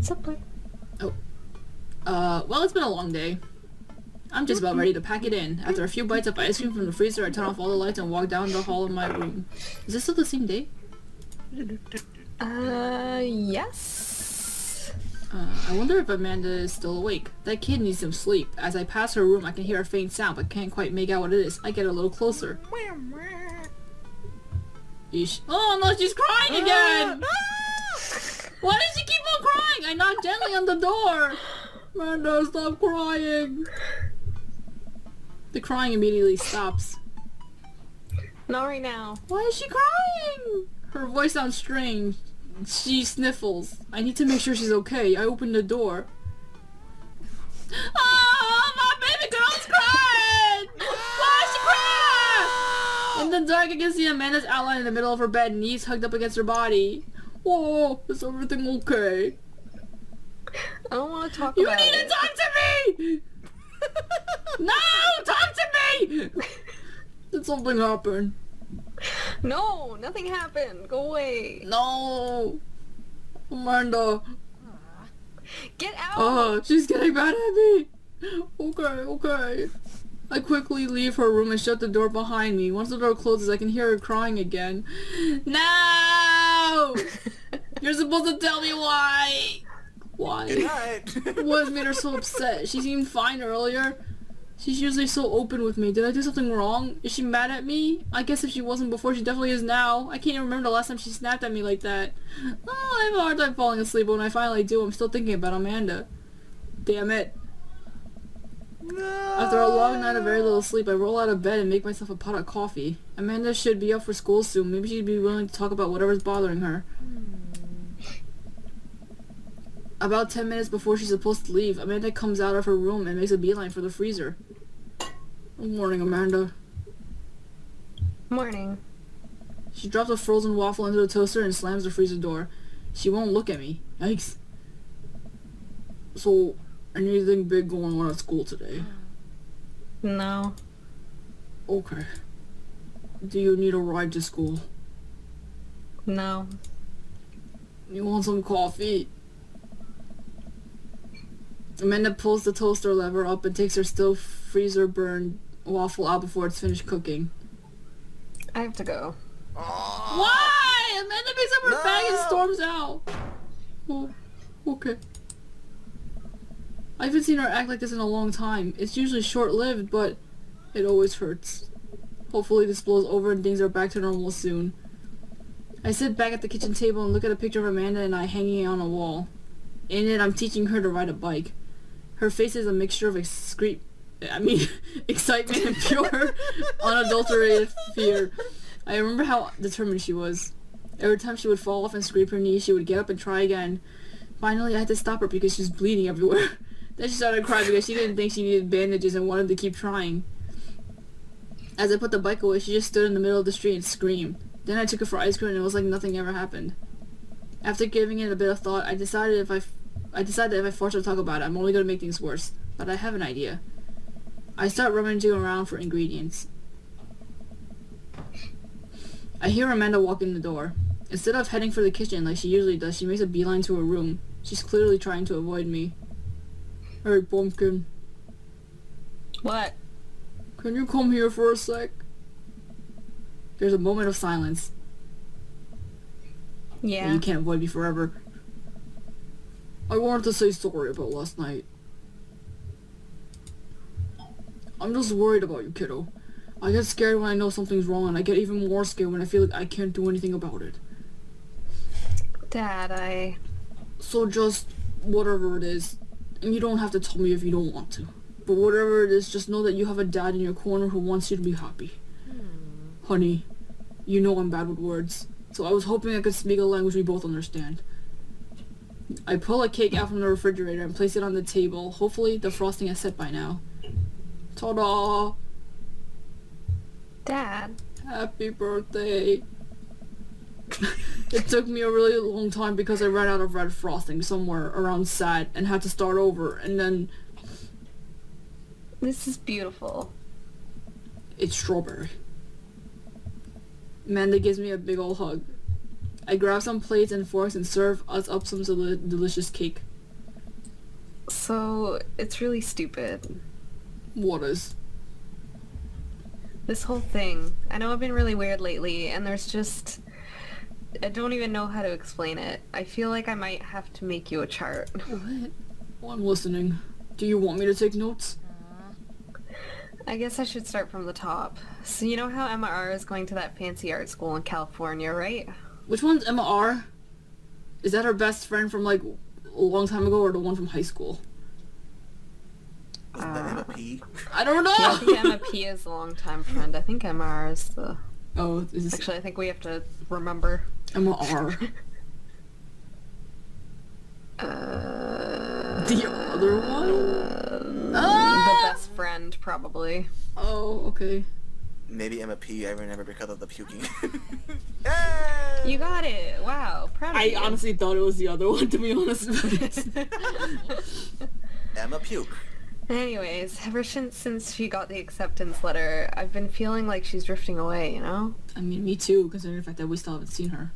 Supper. Oh. Well, it's been a long day. I'm just about ready to pack it in. After a few bites of ice cream from the freezer, I turn off all the lights and walk down the hall of my room. Is this still the same day? Yes. I wonder if Amanda is still awake. That kid needs some sleep. As I pass her room, I can hear a faint sound, but can't quite make out what it is. I get a little closer. Eesh. Oh no, she's crying again! Why does she keep on crying? I knock gently on the door. Amanda, stop crying. The crying immediately stops. Not right now. Why is she crying? Her voice sounds strange. She sniffles. I need to make sure she's okay. I open the door. Oh, my baby girl's crying! Why is she crying? In the dark, I can see Amanda's outline in the middle of her bed, knees hugged up against her body. Whoa, is everything okay? I don't want to talk You about it. need to talk to me! No, talk to me! Did something happen? No, nothing happened. Go away. No! Amanda. Get out! Oh, she's getting mad at me! Okay. I quickly leave her room and shut the door behind me. Once the door closes, I can hear her crying again. No! You're supposed to tell me why! Why? What made her so upset? She seemed fine earlier. She's usually so open with me. Did I do something wrong? Is she mad at me? I guess if she wasn't before, she definitely is now. I can't even remember the last time she snapped at me like that. Oh, I have a hard time falling asleep, but when I finally do, I'm still thinking about Amanda. Damn it. No. After a long night of very little sleep, I roll out of bed and make myself a pot of coffee. Amanda should be up for school soon. Maybe she'd be willing to talk about whatever's bothering her. About 10 minutes before she's supposed to leave, Amanda comes out of her room and makes a beeline for the freezer. Good morning, Amanda. Morning. She drops a frozen waffle into the toaster and slams the freezer door. She won't look at me. Yikes. So, anything big going on at school today? No. Okay. Do you need a ride to school? No. You want some coffee? Amanda pulls the toaster lever up and takes her still freezer burned waffle out before it's finished cooking. I have to go. Why? Amanda picks up her bag and storms out. Oh, okay. I haven't seen her act like this in a long time. It's usually short-lived, but it always hurts. Hopefully this blows over and things are back to normal soon. I sit back at the kitchen table and look at a picture of Amanda and I hanging on a wall. In it, I'm teaching her to ride a bike. Her face is a mixture of excitement and pure, unadulterated fear. I remember how determined she was. Every time she would fall off and scrape her knee, she would get up and try again. Finally, I had to stop her because she was bleeding everywhere. Then she started crying because she didn't think she needed bandages and wanted to keep trying. As I put the bike away, she just stood in the middle of the street and screamed. Then I took her for ice cream and it was like nothing ever happened. After giving it a bit of thought, I decided that if I force her to talk about it, I'm only going to make things worse. But I have an idea. I start rummaging around for ingredients. I hear Amanda walk in the door. Instead of heading for the kitchen like she usually does, she makes a beeline to her room. She's clearly trying to avoid me. Hey, Pumpkin. What? Can you come here for a sec? There's a moment of silence. Yeah. You can't avoid me forever. I wanted to say sorry about last night. I'm just worried about you, kiddo. I get scared when I know something's wrong, and I get even more scared when I feel like I can't do anything about it. Dad, So just, whatever it is, and you don't have to tell me if you don't want to. But whatever it is, just know that you have a dad in your corner who wants you to be happy. Honey, you know I'm bad with words, so I was hoping I could speak a language we both understand. I pull a cake out from the refrigerator and place it on the table. Hopefully the frosting has set by now. Ta-da! Dad. Happy birthday! It took me a really long time because I ran out of red frosting somewhere around SAT and had to start over, and then... This is beautiful. It's strawberry. Amanda gives me a big ol' hug. I grab some plates and forks and serve us up some delicious cake. So, it's really stupid. What is? This whole thing. I know I've been really weird lately, and there's just... I don't even know how to explain it. I feel like I might have to make you a chart. What? Well, I'm listening. Do you want me to take notes? I guess I should start from the top. So you know how Emma R is going to that fancy art school in California, right? Which one's Emma R? Is that her best friend from like a long time ago or the one from high school? Isn't that Emma P? I don't know! Yeah, I think Emma P is a long-time friend. I think Emma R is the... Oh, is this Actually, I think we have to remember. Emma R? The other one? The best friend, probably. Oh, okay. Maybe Emma P. I remember because of the puking. Hey! You got it! Wow, proud of I you. honestly thought it was the other one, to be honest. Emma Puke. Anyways, ever since she got the acceptance letter, I've been feeling like she's drifting away, you know? I mean, me too, considering the fact that we still haven't seen her.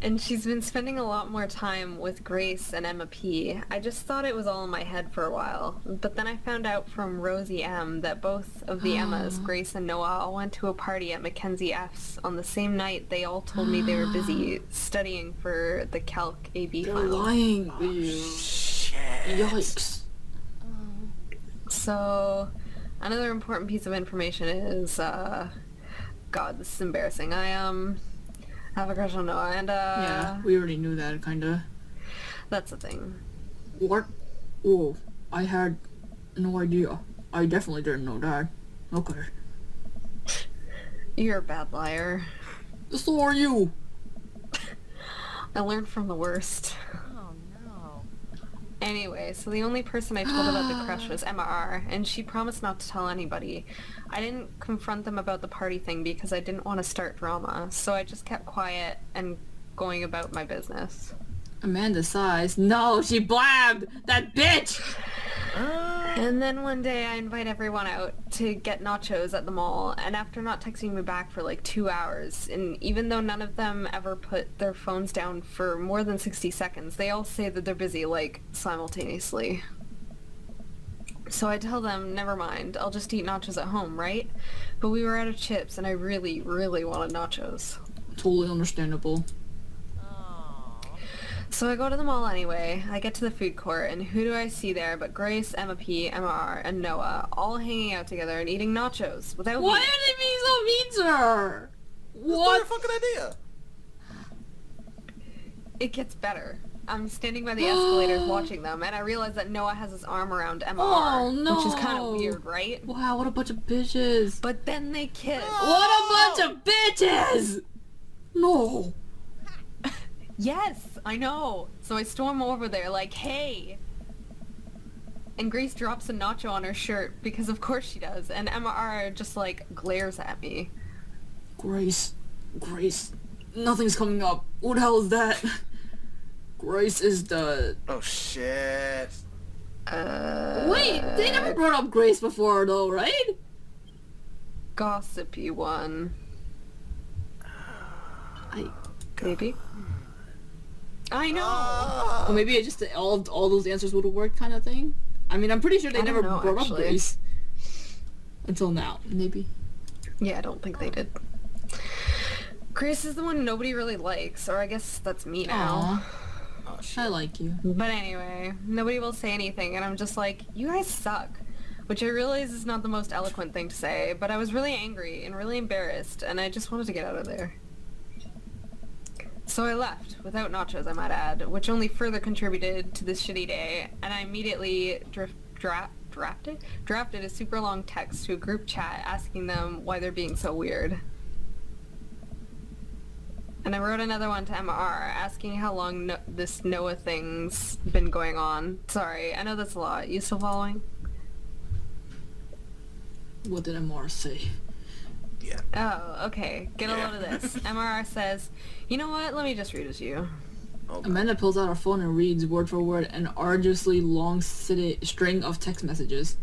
And she's been spending a lot more time with Grace and Emma P. I just thought it was all in my head for a while. But then I found out from Rosie M. that both of the Emmas, Grace and Noah, all went to a party at Mackenzie F's on the same night they all told me they were busy studying for the Calc AB They're finals. lying to you. Shit. Yikes. So, another important piece of information is, God, this is embarrassing. I have a crush on Noah, and, Yeah, we already knew that, kinda. that's the thing. What? Whoa, I had no idea. I definitely didn't know that. Okay. You're a bad liar. So are you. I learned from the worst. Oh no. Anyway, so the only person I told about the crush was Emma R, and she promised not to tell anybody. I didn't confront them about the party thing because I didn't want to start drama, so I just kept quiet and going about my business. Amanda sighs. No, she blabbed! That bitch! And then one day I invite everyone out to get nachos at the mall, and after not texting me back for like 2 hours, and even though none of them ever put their phones down for more than 60 seconds, they all say that they're busy, like, simultaneously. So I tell them, never mind, I'll just eat nachos at home, right? But we were out of chips, and I really, really wanted nachos. Totally understandable. So I go to the mall anyway. I get to the food court, and who do I see there but Grace, Emma P, Emma R, and Noah, all hanging out together and eating nachos without Why me. are they being so mean to her? What? What? Your fucking idea? It gets better. I'm standing by the escalators watching them, and I realize that Noah has his arm around Emma R, Oh, no. which is kind of weird, right? Wow, what a bunch of bitches. But then they kiss. What a bunch of bitches! No. Yes, I know. So I storm over there like, hey. And Grace drops a nacho on her shirt, because of course she does, and Emma R just like glares at me. Grace. Nothing's coming up. What the hell is that? Grace is the... Oh shit. Wait, they never brought up Grace before though, right? Gossipy one. Maybe? I know! Or maybe it just all those answers would have worked kind of thing. I mean, I'm pretty sure they I don't never know, brought actually. up Grace. Until now, maybe. Yeah, I don't think they did. Grace is the one nobody really likes, or I guess that's me now. Aw, Oh shit. I like you. But anyway, nobody will say anything, and I'm just like, you guys suck. Which I realize is not the most eloquent thing to say, but I was really angry and really embarrassed, and I just wanted to get out of there. So I left, without nachos I might add, which only further contributed to this shitty day, and I immediately drafted a super long text to a group chat asking them why they're being so weird. And I wrote another one to Emma R asking how long this Noah thing's been going on. Sorry, I know that's a lot. You still following? What did MR say? Yeah. Oh, okay. Get a load of this. MRR says, you know what? Let me just read it to you. Oh, God. Amanda pulls out her phone and reads word for word an arduously long string of text messages.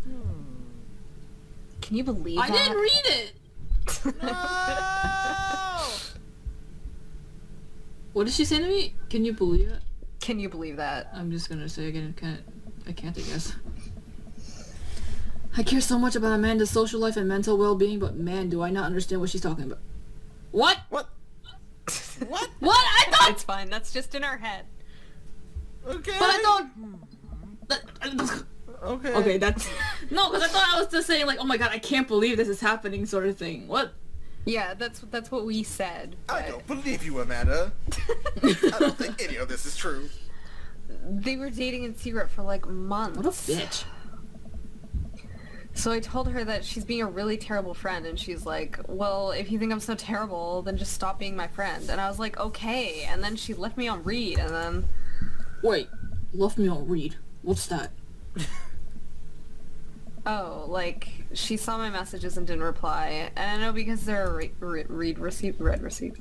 Can you believe I that? didn't read it! No! What did she say to me? Can you believe it? Can you believe that? I'm just gonna say again, I can't, I guess. I care so much about Amanda's social life and mental well-being, but man, do I not understand what she's talking about. What? What? What? What? I thought... It's fine. That's just in our head. Okay. But I thought... Okay. Okay, that's... No, because I thought I was just saying, like, oh my god, I can't believe this is happening sort of thing. What? Yeah, that's what we said. I but don't believe you, Amanda. I don't think any of this is true. They were dating in secret for like months. What a bitch. So I told her that she's being a really terrible friend, and she's like, well, if you think I'm so terrible, then just stop being my friend. And I was like, okay. And then she left me on read, and then... Wait, left me on read. What's that? Oh, like, she saw my messages and didn't reply. And I know because they're a read receipt, read receipt.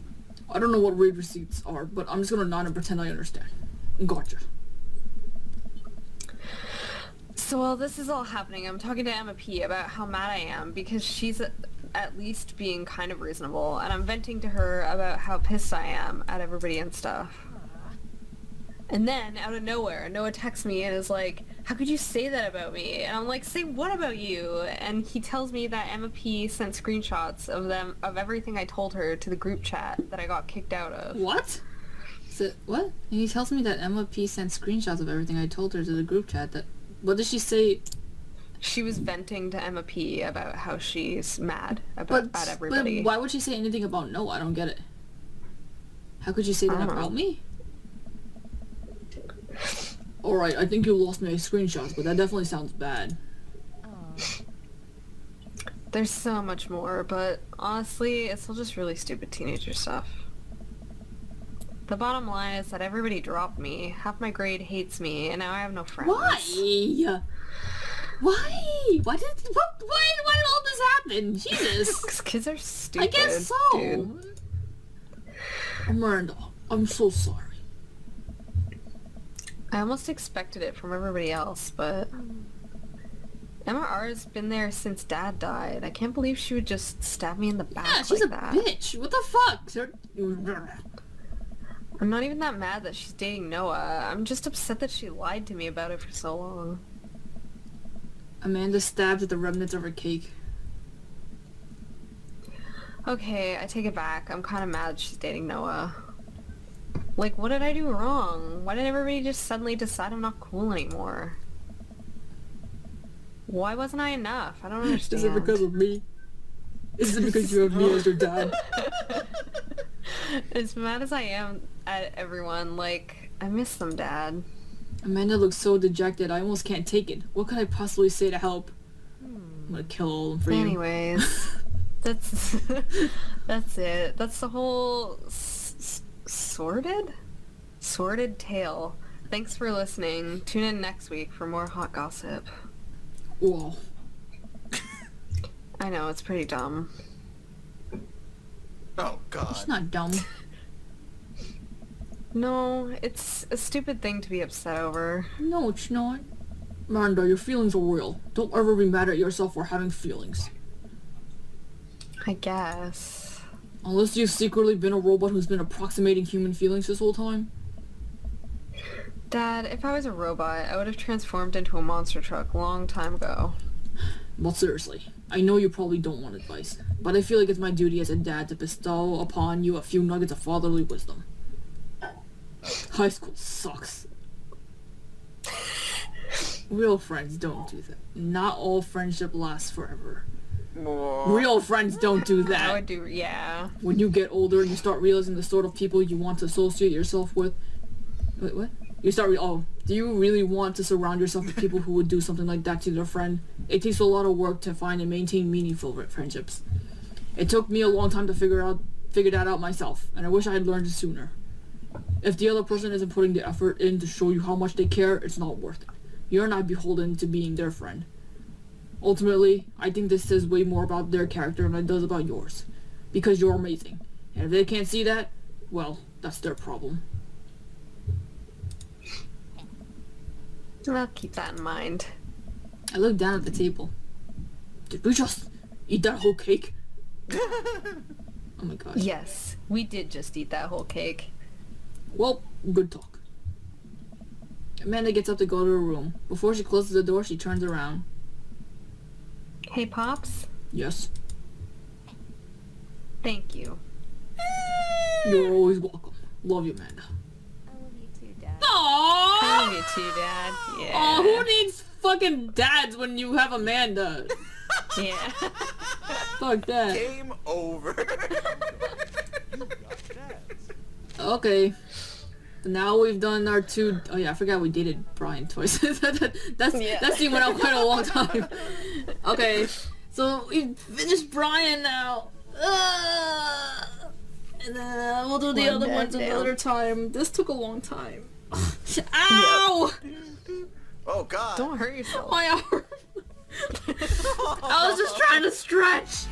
I don't know what read receipts are, but I'm just gonna nod and pretend I understand. Gotcha. So while this is all happening, I'm talking to Emma P about how mad I am because she's at least being kind of reasonable, and I'm venting to her about how pissed I am at everybody and stuff. And then, out of nowhere, Noah texts me and is like, how could you say that about me? And I'm like, say what about you? And he tells me that Emma P sent screenshots of everything I told her to the group chat that I got kicked out of. What? So, what? And he tells me that Emma P sent screenshots of everything I told her to the group chat. That... What did she say? She was venting to Emma P about how she's mad at everybody. But why would she say anything about Noah? I don't get it. How could you say that about me? Alright, I think you lost my screenshots, but that definitely sounds bad. There's so much more, but honestly, it's all just really stupid teenager stuff. The bottom line is that everybody dropped me, half my grade hates me, and now I have no friends. Why? Why? Why did all this happen? Jesus. Kids are stupid. I guess so. Dude. Miranda, I'm so sorry. I almost expected it from everybody else, but Emma R's been there since Dad died. I can't believe she would just stab me in the back Yeah, she's like a that. bitch. What the fuck? I'm not even that mad that she's dating Noah. I'm just upset that she lied to me about it for so long. Amanda stabbed at the remnants of her cake. Okay, I take it back. I'm kind of mad that she's dating Noah. Like, what did I do wrong? Why did everybody just suddenly decide I'm not cool anymore? Why wasn't I enough? I don't understand. Is it because of me? Is it because you have me as your dad? As mad as I am at everyone, like, I miss them, Dad. Amanda looks so dejected, I almost can't take it. What could I possibly say to help? I'm gonna kill all of them for you. Anyways, that's it. That's the whole sordid tale. Thanks for listening. Tune in next week for more hot gossip. Whoa. I know, it's pretty dumb. Oh, God. It's not dumb. No, it's a stupid thing to be upset over. No, it's not. Miranda, your feelings are real. Don't ever be mad at yourself for having feelings. I guess. Unless you've secretly been a robot who's been approximating human feelings this whole time. Dad, if I was a robot, I would have transformed into a monster truck a long time ago. But seriously, I know you probably don't want advice, but I feel like it's my duty as a dad to bestow upon you a few nuggets of fatherly wisdom. High school sucks. Real friends don't do that. Not all friendship lasts forever. Real friends don't do I that. would do, yeah. When you get older and you start realizing the sort of people you want to associate yourself with... Wait, what? Do you really want to surround yourself with people who would do something like that to their friend? It takes a lot of work to find and maintain meaningful friendships. It took me a long time to figure that out myself, and I wish I had learned it sooner. If the other person isn't putting the effort in to show you how much they care, it's not worth it. You're not beholden to being their friend. Ultimately, I think this says way more about their character than it does about yours. Because you're amazing. And if they can't see that, well, that's their problem. I'll keep that in mind. I looked down at the table. Did we just eat that whole cake? Oh my gosh. Yes, we did just eat that whole cake. Well, good talk. Amanda gets up to go to her room. Before she closes the door, she turns around. Hey, Pops. Yes. Thank you. You're always welcome. Love you, Amanda. I love you too, Dad. I Aww! love you too, Dad. Yeah. Oh, who needs fucking dads when you have Amanda? Yeah. Fuck that. Game over. Okay. Now we've done our two. Oh yeah, I forgot we dated Brian twice. That scene went on quite a long time. Okay, so we finished Brian now. And then we'll do the other ones another time. This took a long time. Ow! Oh god. Don't hurt yourself. My arm. I was just trying to stretch.